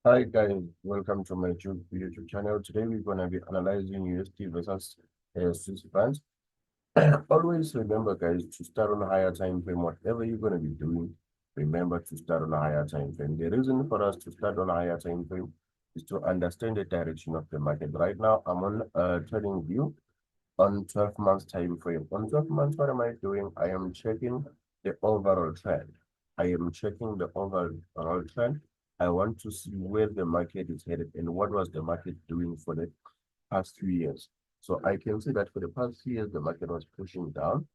Hi guys, welcome to my YouTube channel. Today we're gonna be analyzing USD versus Swiss francs. Always remember, guys, to start on a higher time frame. Whatever you're gonna be doing, remember to start on a higher time frame. The reason for us to start on a higher time frame is to understand the direction of the market. Right now, I'm on trading view on 12 months time frame. On 12 months, what am I doing? I am checking the overall trend. I am checking the overall trend. I want to see where the market is headed and what was the market doing for the past 2 years. So I can see that for the past 2 years, the market was pushing down.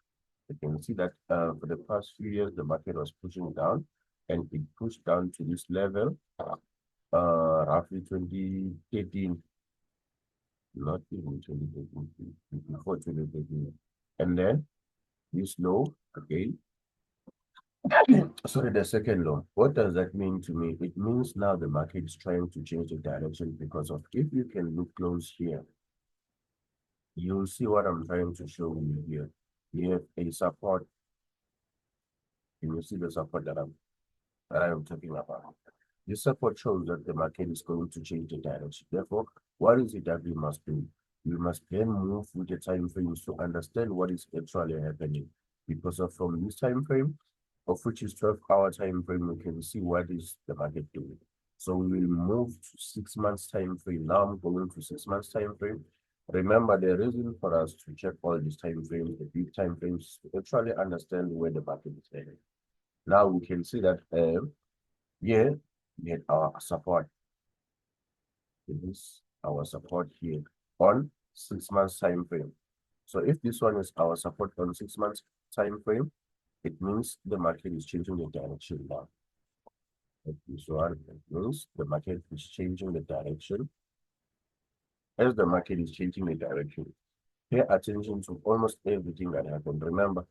I can see that for the past few years, the market was pushing down and it pushed down to this level, roughly 2018, not even 2018, before 2018. And then this low again. Sorry, the second low. What does that mean to me? It means now the market is trying to change the direction because of, if you can look close here, you'll see what I'm trying to show you here. We have a support. Can you see the support that I'm talking about? This support shows that the market is going to change the direction. Therefore, what is it that we must do? We must then move with the time frames to understand what is actually happening. Because of from this time frame, of which is 12-hour time frame, we can see what is the market doing. So we will move to 6 months time frame. Now I'm going to 6 months time frame. Remember, the reason for us to check all these time frames, the big time frames, to actually understand where the market is heading. Now we can see that here we had our support. This is our support here on 6 months time frame. So if this one is our support on 6 months time frame, it means the market is changing the direction now. If this one, it means the market is changing the direction. As the market is changing the direction, pay attention to almost everything that happened. Remember,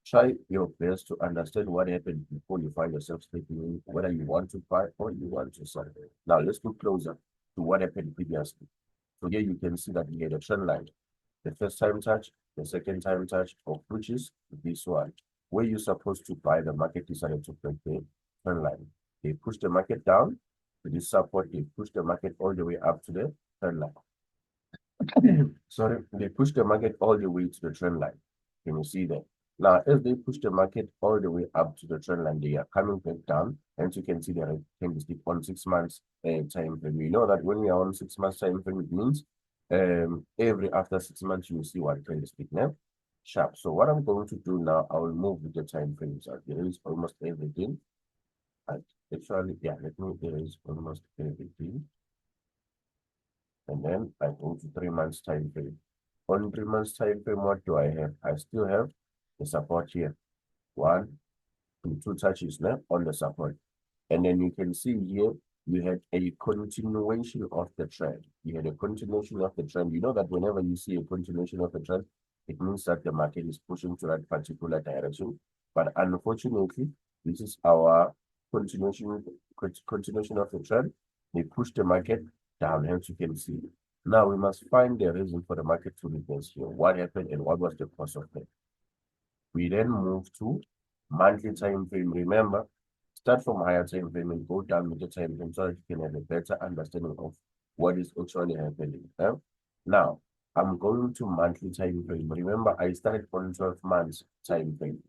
try your best to understand what happened before you find yourself stepping in, whether you want to buy or you want to sell. Now let's look closer to what happened previously. So here you can see that we had a trend line. The first time touch, the second time touch, of which is this one. Where you're supposed to buy, the market decided to break the trend line. They pushed the market down to this support, they pushed the market all the way up to the trend line. Sorry, they pushed the market all the way to the trend line. Can you see that? Now, as they push the market all the way up to the trend line, they are coming back down. And you can see the candlestick on 6 months time frame. We know that when we are on 6 months time frame, it means every after 6 months you will see one candlestick now sharp. So what I'm going to do now, I will move with the time frames. There is almost everything. Actually, yeah, there is almost everything. And then I go to 3 months time frame. On 3 months time frame, what do I have? I still have the support here. 1, 2 touches now on the support. And then you can see here, you had a continuation of the trend. You had a continuation of the trend. You know that whenever you see a continuation of the trend, it means that the market is pushing to that particular direction. But unfortunately, this is our continuation of the trend. They push the market down, as you can see. Now we must find the reason for the market to reverse here. What happened and what was the cause of that? We then move to monthly time frame. Remember, start from higher time frame and go down with the time frame so that you can have a better understanding of what is actually happening. Now, I'm going to monthly time frame. Remember, I started on 12 months time frame.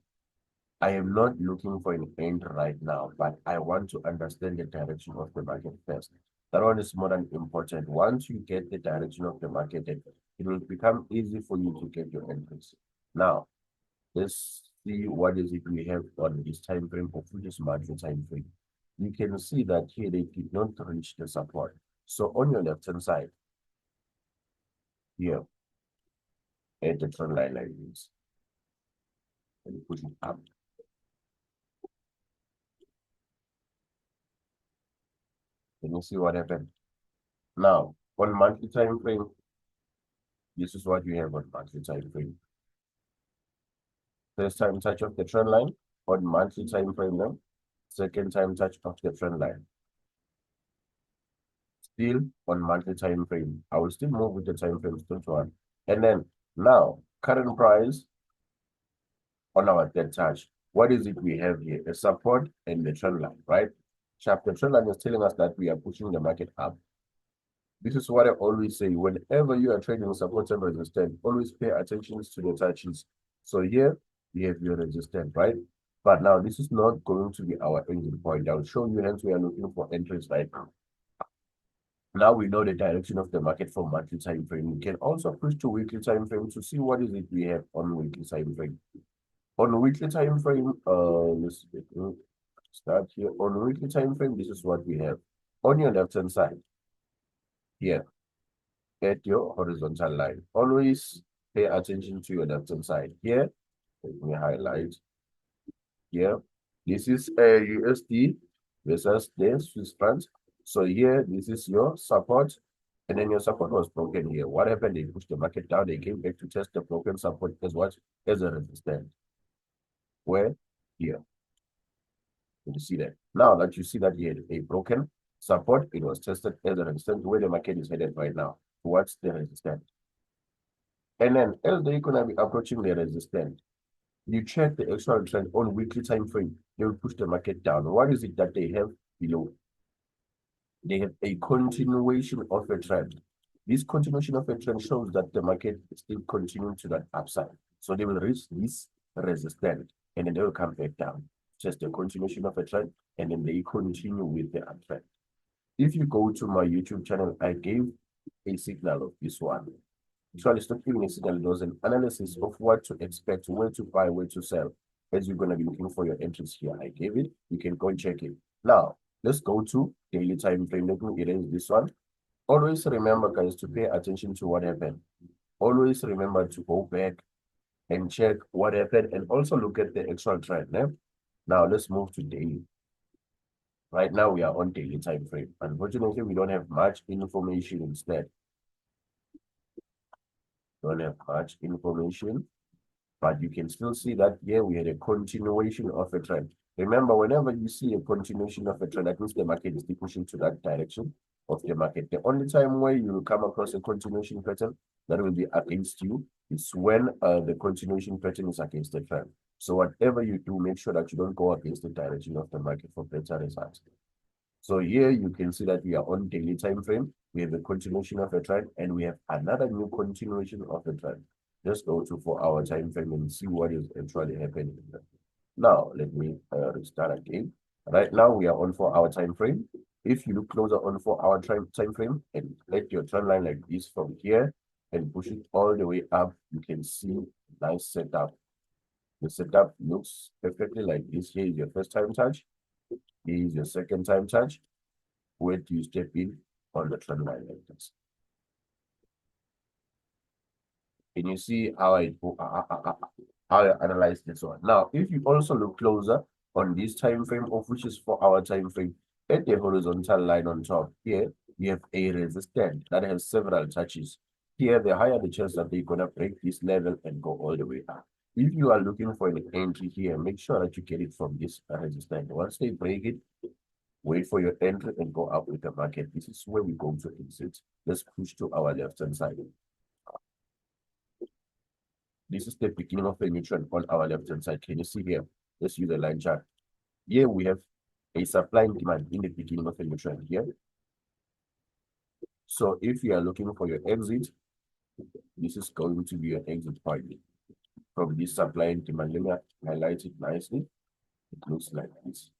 I am not looking for an end right now, but I want to understand the direction of the market first. That one is more than important. Once you get the direction of the market, it will become easy for you to get your entries. Now, let's see what is it we have on this time frame of this monthly time frame. You can see that here they did not reach the support. So on your left hand side, here, at the trend line like this, and push it up. Can you see what happened? Now, on monthly time frame, this is what you have on monthly time frame. First time touch of the trend line on monthly time frame now. Second time touch of the trend line. Still on monthly time frame. I will still move with the time frames, don't worry. And then now, current price on our dead touch. What is it we have here? A support and the trend line, right? sharp. The trend line is telling us that we are pushing the market up. This is what I always say. Whenever you are trading support and resistance, always pay attention to the touches. So here we have your resistance, right? But now this is not going to be our ending point. I'll show you, hence we are looking for entries right now. Now we know the direction of the market for monthly time frame. We can also push to weekly time frame to see what is it we have on weekly time frame. On weekly time frame, let's start here. On weekly time frame, this is what we have. On your left hand side, here, at your horizontal line. Always pay attention to your left hand side. Here, let me highlight. Here, this is a USD versus the Swiss franc. So here, this is your support, and then your support was broken here. What happened? They pushed the market down. They came back to test the broken support as what? As a resistance. Where? Here. You see that. Now that you see that you had a broken support, it was tested as a resistance where the market is headed right now. What's the resistance? And then as they're gonna be approaching the resistance, you check the actual trend on weekly time frame, they will push the market down. What is it that they have below? They have a continuation of a trend. This continuation of a trend shows that the market is still continuing to that upside. So they will reach this resistance and then they will come back down. Just a continuation of a trend, and then they continue with the uptrend. If you go to my YouTube channel, I gave a signal of this one. Actually, it's not giving a signal, it was an analysis of what to expect, where to buy, where to sell, as you're going to be looking for your entries here. I gave it, you can go and check it. Now, let's go to daily time frame. Let me erase this one. Always remember, guys, to pay attention to what happened. Always remember to go back and check what happened and also look at the actual trend. Eh? Now, let's move to daily. Right now, we are on daily time frame. Unfortunately, we don't have much information instead. Don't have much information, but you can still see that here we had a continuation of a trend. Remember, whenever you see a continuation of a trend, that means the market is still pushing to that direction of the market. The only time where you will come across a continuation pattern that will be against you is when the continuation pattern is against the trend. So whatever you do, make sure that you don't go against the direction of the market for better results. So here you can see that we are on daily time frame. We have a continuation of a trend, and we have another new continuation of a trend. Just go to 4-hour time frame and see what is actually happening. Now let me restart again. Right now we are on 4-hour time frame. If you look closer on 4-hour time frame and let your trend line like this from here and push it all the way up, you can see nice setup. The setup looks perfectly like this. Here is your first time touch. Here is your second time touch. Where do you step in on the trend line like this? Can you see how I analyze this one? Now, if you also look closer on this time frame, of which is 4-hour time frame, at the horizontal line on top here, we have a resistance that has several touches. Here, the higher the chance that they're gonna break this level and go all the way up. If you are looking for an entry here, make sure that you get it from this resistance. Once they break it, wait for your entry and go up with the market. This is where we go to exit. Let's push to our left-hand side. This is the beginning of the new trend on our left-hand side. Can you see here? Let's use a line chart. Here we have a supply and demand in the beginning of the new trend here. So if you are looking for your exit, this is going to be your exit point from this supply and demand. Let me highlight it nicely. It looks like this.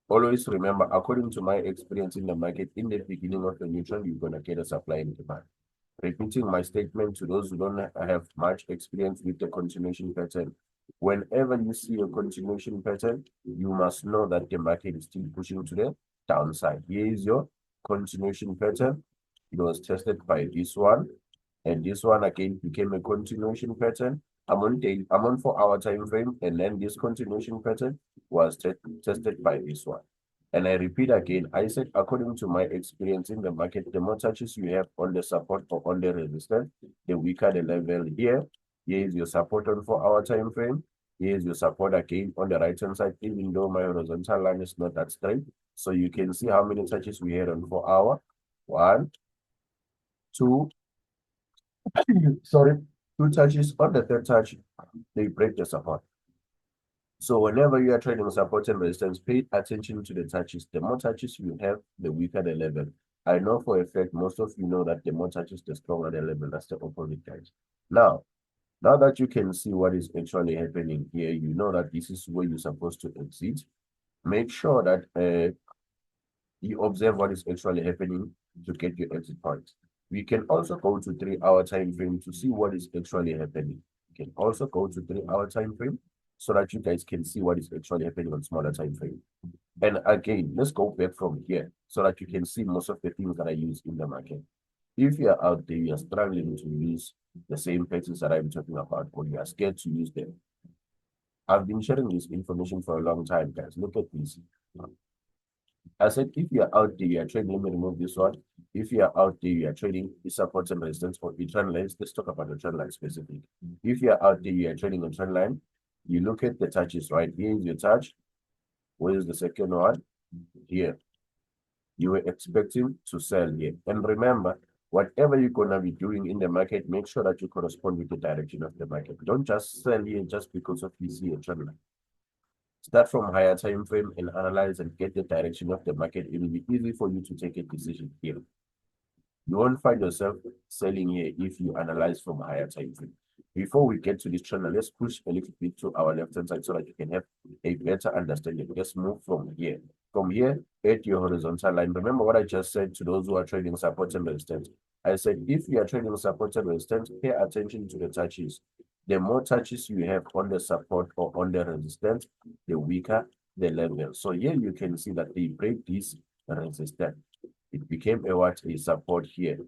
Always remember, according to my experience in the market, in the beginning of the new trend, you're going to get a supply and demand. Repeating my statement to those who don't have much experience with the continuation pattern. Whenever you see a continuation pattern, you must know that the market is still pushing to the downside. Here is your continuation pattern. It was tested by this one, and this one again became a continuation pattern. I'm on 4-hour time frame, and then this continuation pattern was tested by this one. And I repeat again, I said, according to my experience in the market, the more touches you have on the support or on the resistance, the weaker the level here. Here is your support on 4-hour time frame. Here is your support again on the right-hand side, even though my horizontal line is not that straight. So you can see how many touches we had on 4-hour. 1, 2, sorry, 2 touches. On the third touch, they break the support. So whenever you are trading support and resistance, pay attention to the touches. The more touches you have, the weaker the level. I know for a fact, most of you know that the more touches, the stronger the level. That's the opposite, guys. Now that you can see what is actually happening here, you know that this is where you're supposed to exit. Make sure that you observe what is actually happening to get your exit point. We can also go to 3-hour time frame to see what is actually happening. You can also go to 3-hour time frame so that you guys can see what is actually happening on smaller time frame. And again, let's go back from here so that you can see most of the things that I use in the market. If you're out there, you're struggling to use the same patterns that I'm talking about, or you are scared to use them. I've been sharing this information for a long time, guys. Look at this. I said, if you're out there, you're trading, let me remove this one. If you're out there, you're trading the support and resistance for a trend line. Let's talk about the trend line specifically. If you're out there, you're trading a trend line, you look at the touches, right? Here is your touch. Where is the second one? Here. You were expecting to sell here. And remember, whatever you're going to be doing in the market, make sure that you correspond with the direction of the market. Don't just sell here just because of you see a trend line. Start from higher time frame and analyze and get the direction of the market. It will be easy for you to take a decision here. You won't find yourself selling here if you analyze from a higher time frame. Before we get to this channel, let's push a little bit to our left hand side so that you can have a better understanding. Let's move from here. From here, at your horizontal line. Remember what I just said to those who are trading support and resistance. I said, if you are trading support and resistance, pay attention to the touches. The more touches you have on the support or on the resistance, the weaker the level. So here you can see that they break this resistance. It became a support here.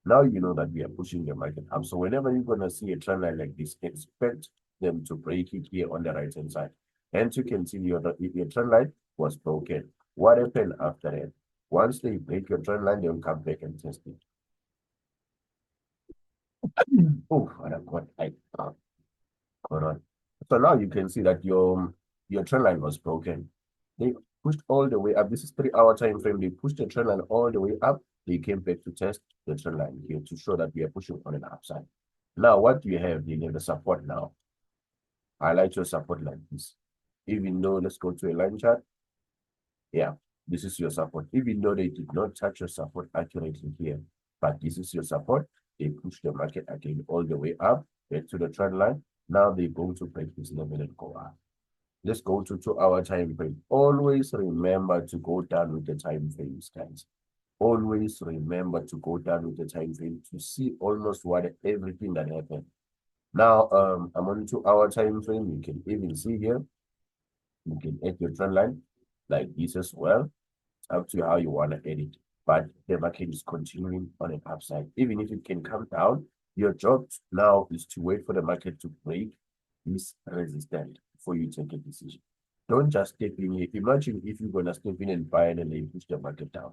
Now you know that we are pushing the market up. So whenever you're going to see a trend line like this, expect them to break it here on the right hand side. And you can see your trend line was broken. What happened after that? Once they break your trend line, they'll come back and test it. Oh, what a god! Hold on. So now you can see that your trend line was broken. They pushed all the way up. This is 3-hour time frame. They pushed the trend line all the way up. They came back to test the trend line here to show that we are pushing on an upside. Now, what do you have? You have the support now. Highlight your support like this. Even though, let's go to a line chart. Yeah, this is your support. Even though they did not touch your support accurately here, but this is your support. They push the market again all the way up, back to the trend line. Now they're going to break this level and go up. Let's go to 2-hour time frame. Always remember to go down with the time frames, guys. Always remember to go down with the time frame to see almost everything that happened. Now, I'm on 2-hour time frame. You can even see here. You can add your trend line like this as well. It's up to how you want to edit. But the market is continuing on an upside. Even if it can come down, your job now is to wait for the market to break this resistance before you take a decision. Don't just step in here. Imagine if you're going to step in and buy and then push the market down.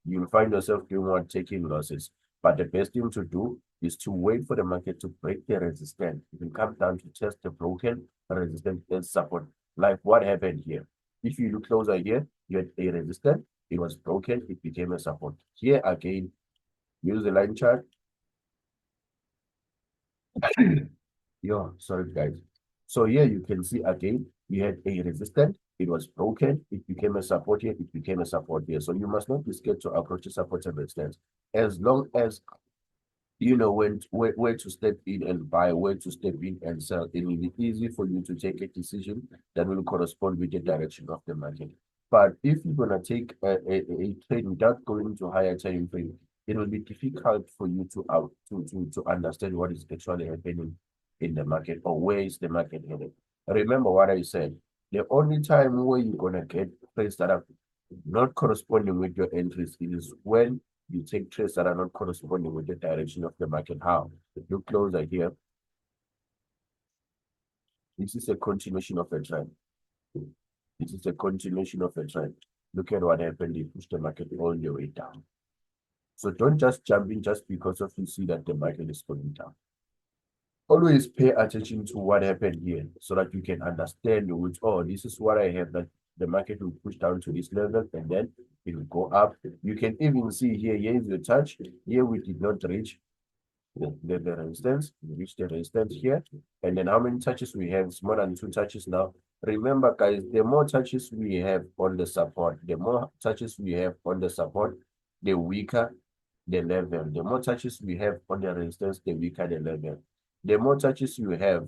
You'll find yourself doing what, taking losses. But the best thing to do is to wait for the market to break the resistance. It will come down to test the broken resistance and support. Like what happened here. If you look closer here, you had a resistance. It was broken. It became a support. Here again, use the line chart. Sorry guys. So here you can see again, we had a resistance. It was broken. It became a support here. It became a support here. So you must not be scared to approach the support and resistance. As long as you know where to step in and buy, where to step in and sell, it will be easy for you to take a decision that will correspond with the direction of the market. But if you're gonna take a trade without going to higher time frame, it will be difficult for you to understand what is actually happening in the market or where is the market headed. Remember what I said. The only time where you're gonna get trades that are not corresponding with your entries is when you take trades that are not corresponding with the direction of the market. How? Look closer here. This is a continuation of a trend. This is a continuation of a trend. Look at what happened. They pushed the market all the way down. So don't just jump in just because of you see that the market is going down. Always pay attention to what happened here so that you can understand which, oh, this is what I have, that the market will push down to this level and then it will go up. You can even see here is the touch. Here we did not reach the resistance. We reach the resistance here. And then how many touches we have? It's more than 2 touches now. Remember, guys, the more touches we have on the support, the more touches we have on the support, the weaker the level. The more touches we have on the resistance, the weaker the level. The more touches you have,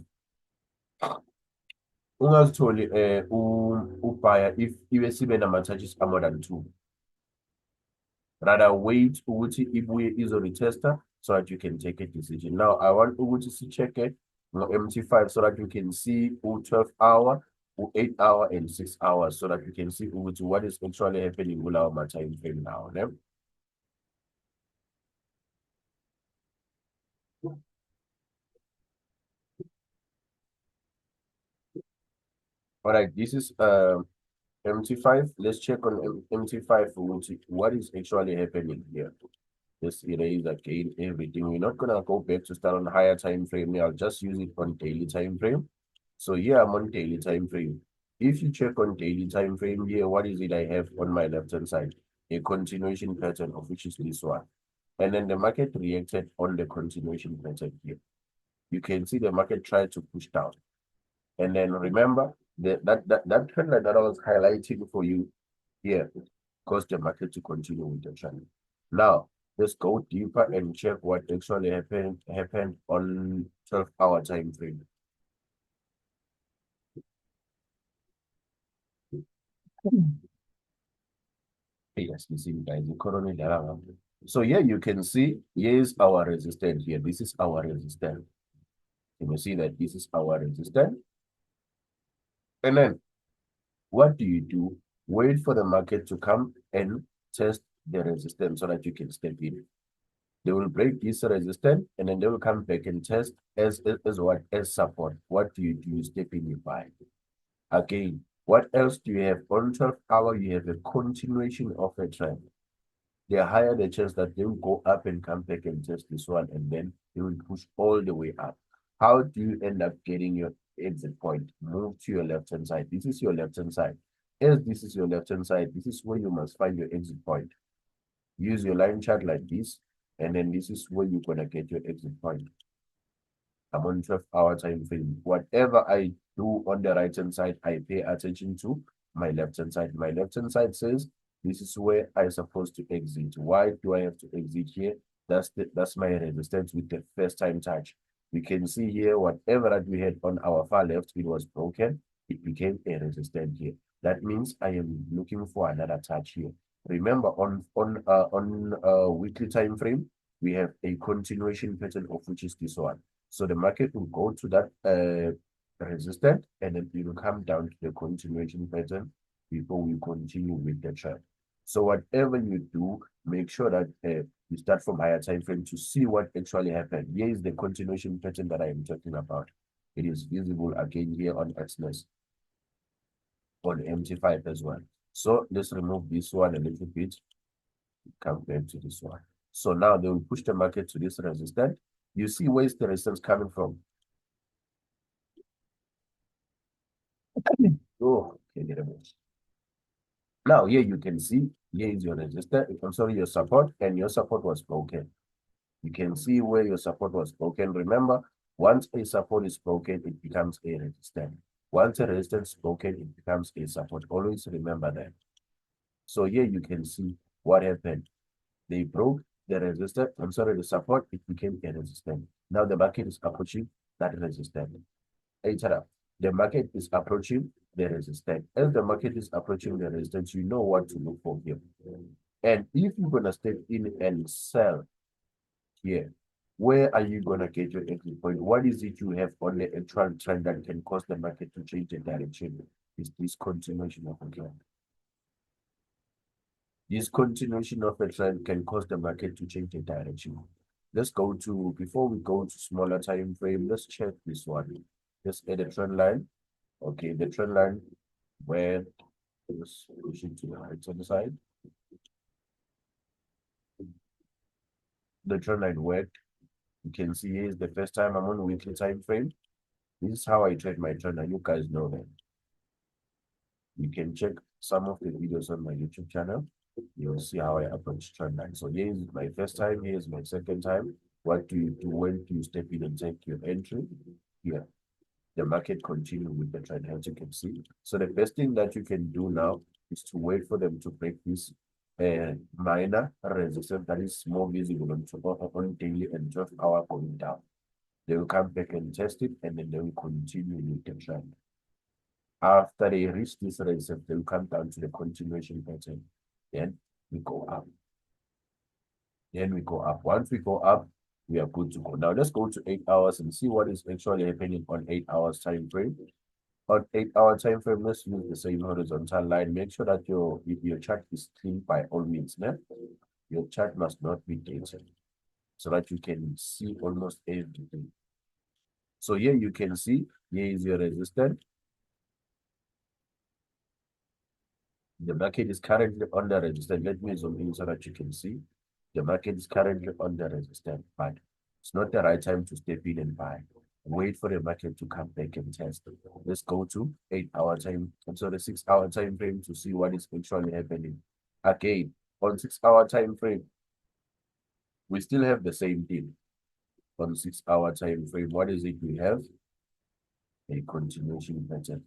ungazitholi ubhaya if ibe sibe nama-touches more than 2. Rather wait ukuthi ibuye izo-retester so that you can take a decision. Now, I want ukuthi si-check-e ngo-MT5 so that you can see 12 hour, 8 hour, and 6 hours so that you can see ukuthi what is actually happening with our time frame now. Ne? All right, this is MT5. Let's check on MT5 what is actually happening here. Let's erase again everything. We're not gonna go back to start on higher time frame. I'll just use it on daily time frame. So here I'm on daily time frame. If you check on daily time frame here, what is it I have on my left hand side? A continuation pattern of which is this one. And then the market reacted on the continuation pattern here. You can see the market tried to push down. And then remember that trend line that I was highlighting for you here caused the market to continue with the trend. Now let's go deeper and check what actually happened on 12-hour time frame. Yes, you see, guys, the corona. So here you can see, here is our resistance here. This is our resistance. You see that this is our resistance. And then what do? Wait for the market to come and test the resistance so that you can step in. They will break this resistance and then they will come back and test as what? As support. What do? You step in, you buy. Again, what else do you have? On 12 hour, you have a continuation of a trend. The higher the chance that they will go up and come back and test this one, and then they will push all the way up. How do you end up getting your exit point? Move to your left-hand side. This is your left-hand side. As this is your left-hand side, this is where you must find your exit point. Use your line chart like this, and then this is where you're going to get your exit point. I'm on 12-hour time frame. Whatever I do on the right-hand side, I pay attention to my left-hand side. My left-hand side says, this is where I'm supposed to exit. Why do I have to exit here? That's my resistance with the first time touch. We can see here, whatever that we had on our far left, it was broken. It became a resistance here. That means I am looking for another touch here. Remember, on weekly time frame, we have a continuation pattern of which is this one. So the market will go to that resistance and then it will come down to the continuation pattern before we continue with the trend. So whatever you do, make sure that you start from higher time frame to see what actually happened. Here is the continuation pattern that I am talking about. It is visible again here on XNES, on MT5 as well. So let's remove this one a little bit. Come back to this one. So now they will push the market to this resistance. You see where's the resistance coming from? Oh, okay, now here you can see, here is your resistance. I'm sorry, your support, and your support was broken. You can see where your support was broken. Remember, once a support is broken, it becomes a resistance. Once a resistance is broken, it becomes a support. Always remember that. So here you can see what happened. They broke the resistance, I'm sorry, the support, it became a resistance. Now the market is approaching that resistance. The market is approaching the resistance. As the market is approaching the resistance, you know what to look for here. And if you're going to step in and sell here, where are you going to get your entry point? What is it you have on the actual trend that can cause the market to change the direction? Is this continuation of a trend? This continuation of a trend can cause the market to change the direction. Let's go to, before we go to smaller time frame, let's check this one. Let's add a trend line. Okay, the trend line where let's push it to the right hand side. The trend line worked. You can see here is the first time I'm on weekly time frame. This is how I trade my trend line. You guys know that. You can check some of the videos on my YouTube channel. You'll see how I approach trend line. So here is my first time, here is my second time. What do you do? When do you step in and take your entry? Here, the market continue with the trend, as you can see. So the best thing that you can do now is to wait for them to break this minor resistance that is more visible on daily and 12-hour going down. They will come back and test it, and then they will continue with the trend. After they reach this resistance, they will come down to the continuation pattern. Then we go up. Then we go up. Once we go up, we are good to go. Now let's go to 8 hours and see what is actually happening on 8 hours time frame. On 8-hour time frame, let's use the same horizontal line. Make sure that your chart is clean by all means. Né? Your chart must not be dated so that you can see almost everything. So here you can see, here is your resistance. The market is currently under resistance. Let me zoom in so that you can see. The market is currently under resistance, but it's not the right time to step in and buy. Wait for the market to come back and test. Let's go to 8-hour time, so the 6-hour time frame to see what is actually happening. Again, on 6-hour time frame, we still have the same thing. On 6-hour time frame, what is it we have? A continuation pattern.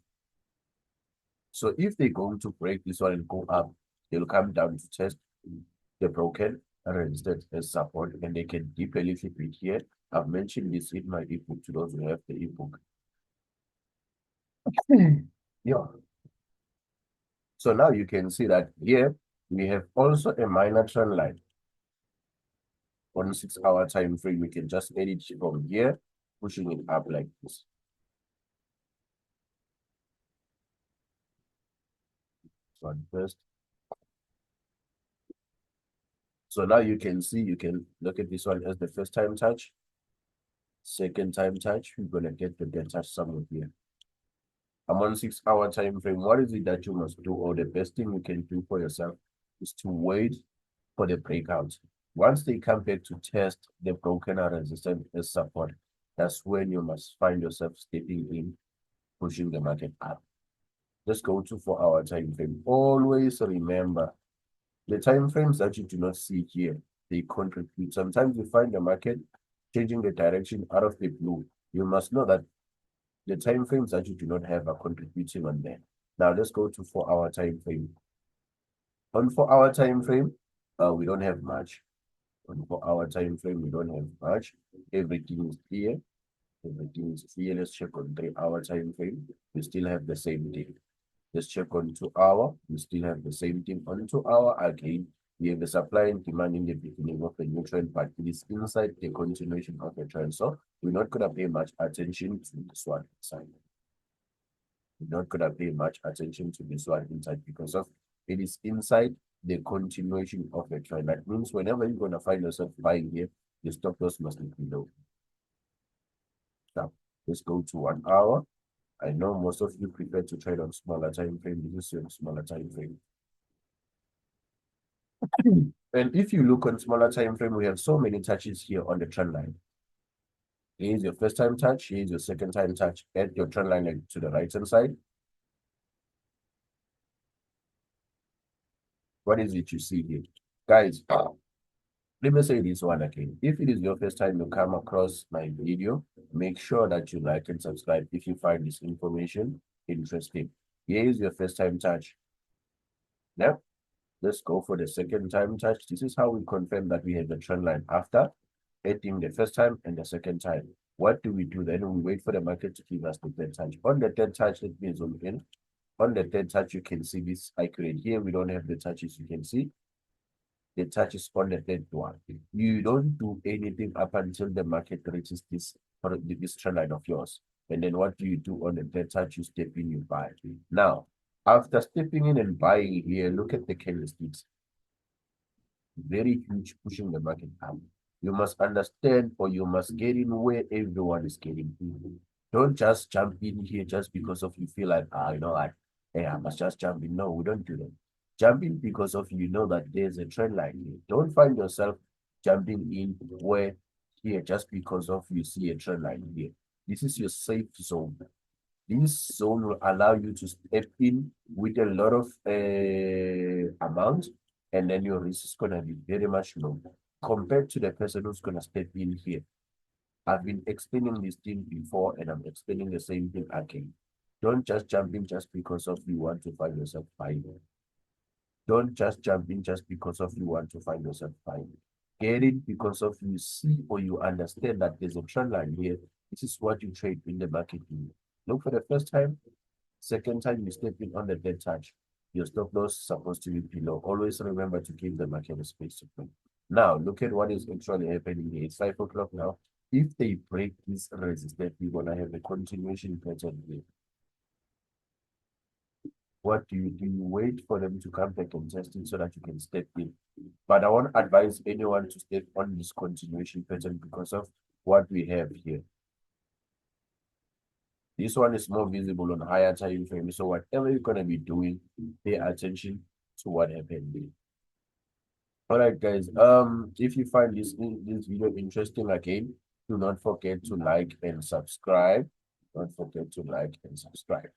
So if they're going to break this one and go up, they'll come down to test the broken resistance as support, and they can deeply flip it here. I've mentioned this in my ebook to those who have the ebook. Yeah. So now you can see that here we have also a minor trend line. On 6-hour time frame, we can just edit from here, pushing it up like this. So first. So now you can see, you can look at this one as the first time touch. Second time touch, we're gonna get the dead touch somewhere here. I'm on 6-hour time frame. What is it that you must do, or the best thing you can do for yourself is to wait for the breakout. Once they come back to test the broken resistance as support, that's when you must find yourself stepping in, pushing the market up. Let's go to 4-hour time frame. Always remember, the time frames that you do not see here, they contribute. Sometimes you find the market changing the direction out of the blue. You must know that the time frames that you do not have are contributing on there. Now let's go to 4-hour time frame. On 4-hour time frame, we don't have much. On 4-hour time frame, we don't have much. Everything is clear. Everything is clear. Let's check on 3-hour time frame. We still have the same thing. Let's check on 2-hour. We still have the same thing. On 2-hour, again, we have the supply and demand in the beginning of the new trend, but it is inside the continuation of the trend. So we're not going to pay much attention to this one inside. We're not going to pay much attention to this one inside because of it is inside the continuation of the trend. That means whenever you're going to find yourself buying here, the stop loss must be below. Now, let's go to 1 hour. I know most of you prefer to trade on smaller time frame. This is your smaller time frame. And if you look on smaller time frame, we have so many touches here on the trend line. Here's your first time touch. Here's your second time touch. Add your trend line to the right hand side. What is it you see here? Guys, let me say this one again. If it is your first time you come across my video, make sure that you like and subscribe if you find this information interesting. Here is your first time touch. Now, let's go for the second time touch. This is how we confirm that we have the trend line after adding the first time and the second time. What do we do then? We wait for the market to give us the third touch. On the third touch, let me zoom in. On the third touch, you can see this icon here. We don't have the touches, you can see. The touch is on the third one. You don't do anything up until the market reaches this trend line of yours. And then what do you do on the third touch? You step in, you buy. Now, after stepping in and buying here, look at the candlesticks. Very huge, pushing the market up. You must understand, or you must get in where everyone is getting in. Don't just jump in here just because of you feel like, you know what, hey, I must just jump in. No, we don't do that. Jump in because of you know that there's a trend line here. Don't find yourself jumping in where here just because of you see a trend line here. This is your safe zone. This zone will allow you to step in with a lot of amount, and then your risk is going to be very much low. compared to the person who's going to step in here. I've been explaining this thing before, and I'm explaining the same thing again. Don't just jump in just because of you want to find yourself buying. Don't just jump in just because of you want to find yourself buying. Get it because of you see or you understand that there's a trend line here. This is what you trade in the market. Look for the first time, second time you step in on the dead touch. Your stop loss is supposed to be below. Always remember to give the market a space to play. Now, look at what is actually happening here. It's 5 o'clock now. If they break this resistance, we're going to have a continuation pattern here. What do? You wait for them to come back and test it so that you can step in? But I won't advise anyone to step on this continuation pattern because of what we have here. This one is more visible on higher time frame. So whatever you're going to be doing, pay attention to what happened there. All right, guys. If you find this video interesting again, do not forget to like and subscribe. Don't forget to like and subscribe.